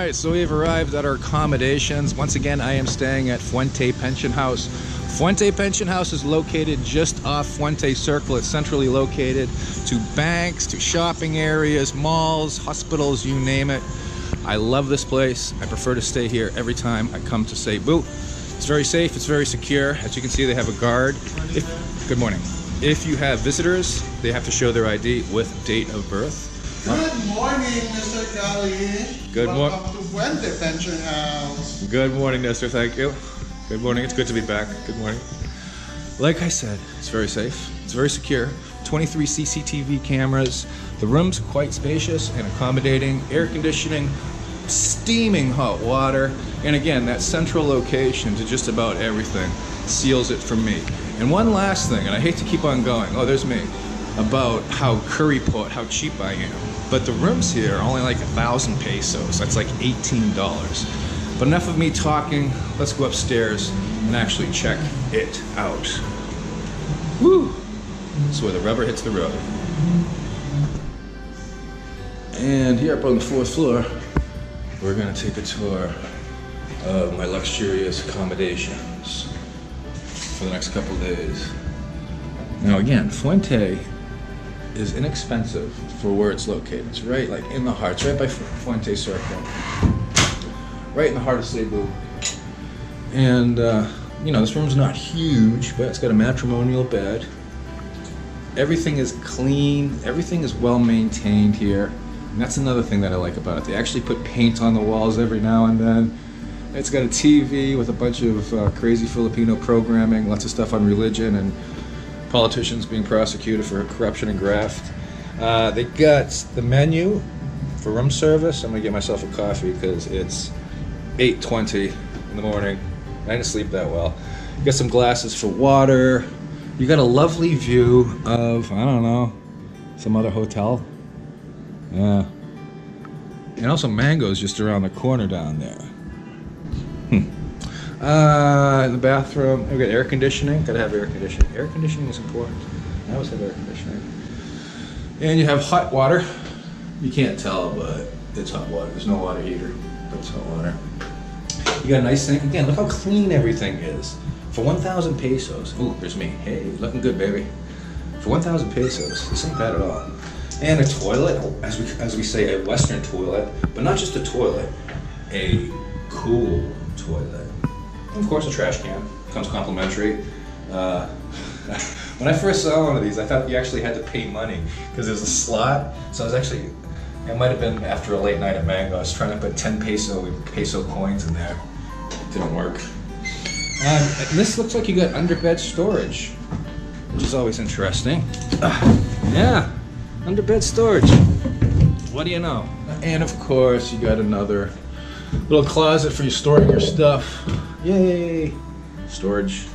Alright, so we've arrived at our accommodations. Once again, I am staying at Fuente Pension House. Fuente Pension House is located just off Fuente Circle. It's centrally located to banks, to shopping areas, malls, hospitals, you name it. I love this place. I prefer to stay here every time I come to Cebu. It's very safe, it's very secure. As you can see, they have a guard. Good morning. If you have visitors, they have to show their ID with date of birth. Good morning, Mr. Kali. Good morning. Welcome to Fuente Pension House. Good morning, Nestor. Thank you. Good morning. It's good to be back. Good morning. Like I said, it's very safe. It's very secure. 23 CCTV cameras. The room's quite spacious and accommodating. Air conditioning, steaming hot water. And again, that central location to just about everything seals it for me. And one last thing, and I hate to keep on going. Oh, there's me. About how curry-pot, how cheap I am. But the rooms here are only like 1,000 pesos. That's like $18. But enough of me talking. Let's go upstairs and actually check it out. Woo! That's where the rubber hits the road. And here up on the 4th floor, we're gonna take a tour of my luxurious accommodations for the next couple days. Now again, Fuente is inexpensive for where it's located. It's right like in the heart. It's right by Fuente Circle. Right in the heart of Cebu. And you know, this room's not huge, but it's got a matrimonial bed. Everything is clean, everything is well maintained here. And that's another thing that I like about it. They actually put paint on the walls every now and then. It's got a TV with a bunch of crazy Filipino programming, lots of stuff on religion and politicians being prosecuted for corruption and graft. They got the menu for room service. I'm gonna get myself a coffee because it's 8:20 in the morning. I didn't sleep that well. You got some glasses for water. You got a lovely view of, I don't know, some other hotel. Yeah. And also mangoes just around the corner down there. In the bathroom, we got air conditioning. Gotta have air conditioning. Air conditioning is important. I always have air conditioning. And you have hot water. You can't tell, but it's hot water. There's no water heater, but it's hot water. You got a nice sink. Again, look how clean everything is. For 1,000 pesos. Ooh, there's me. Hey, looking good, baby. For 1,000 pesos, this ain't bad at all. And a toilet, as we say, a Western toilet, but not just a toilet, a cool toilet. And of course, a trash can comes complimentary. When I first saw one of these, I thought you actually had to pay money because there's a slot. So I was actually, it might have been after a late night at Mango. I was trying to put 10 peso coins in there. It didn't work. And this looks like you got underbed storage, which is always interesting. Yeah, underbed storage. What do you know? And of course, you got another little closet for you storing your stuff. Yay! Storage.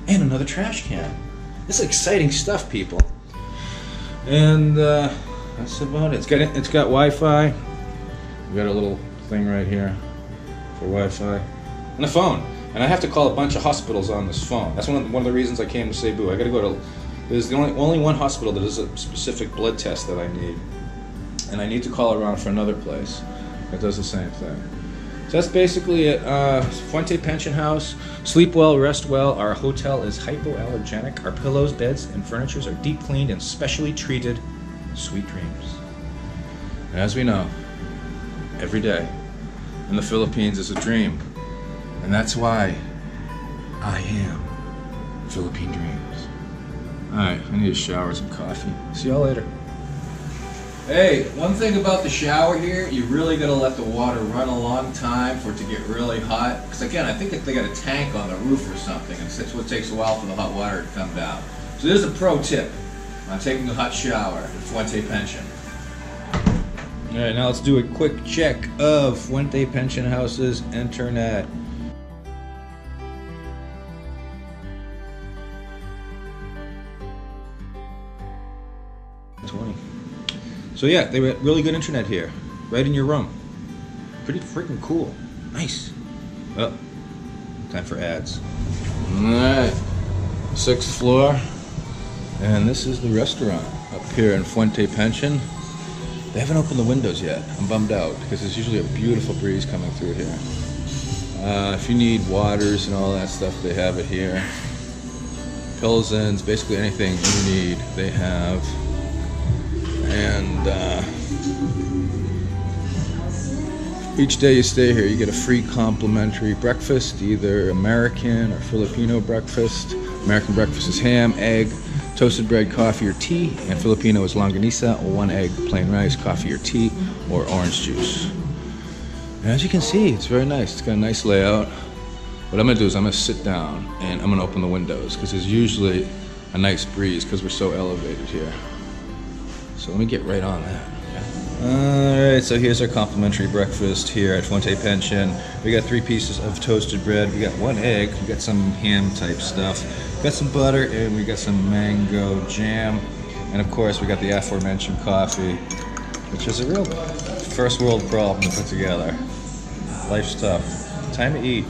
And another trash can. This is exciting stuff, people. And that's about it. It's got Wi-Fi. We got a little thing right here for Wi-Fi. And a phone. And I have to call a bunch of hospitals on this phone. That's one of the reasons I came to Cebu. I gotta go to, there's the only one hospital that does a specific blood test that I need. And I need to call around for another place that does the same thing. So that's basically it. Fuente Pension House. Sleep well, rest well. Our hotel is hypoallergenic. Our pillows, beds, and furnitures are deep cleaned and specially treated. Sweet dreams. And as we know, every day in the Philippines is a dream. And that's why I am Philippine Dreams. Alright, I need a shower and some coffee. See y'all later. Hey, one thing about the shower here, you really gotta let the water run a long time for it to get really hot. Because again, I think they got a tank on the roof or something, and that's what takes a while for the hot water to come down. So there's a pro tip on taking a hot shower at Fuente Pension. Alright, now let's do a quick check of Fuente Pension House's internet. So yeah, they got really good internet here, right in your room. Pretty freaking cool. Nice. Oh, time for ads. Alright, 6th floor. And this is the restaurant up here in Fuente Pension. They haven't opened the windows yet. I'm bummed out because there's usually a beautiful breeze coming through here. If you need waters and all that stuff, they have it here. Pilsens, basically anything you need, they have. And each day you stay here, you get a free complimentary breakfast, either American or Filipino breakfast. American breakfast is ham, egg, toasted bread, coffee or tea, and Filipino is longanisa, 1 egg, plain rice, coffee or tea, or orange juice. And as you can see, it's very nice. It's got a nice layout. What I'm gonna do is I'm gonna sit down and I'm gonna open the windows because there's usually a nice breeze because we're so elevated here. So let me get right on that. Alright, so here's our complimentary breakfast here at Fuente Pension. We got 3 pieces of toasted bread, we got 1 egg, we got some ham type stuff, we got some butter, and we got some mango jam. And of course we got the aforementioned coffee, which is a real first world problem to put together. Life's tough. Time to eat.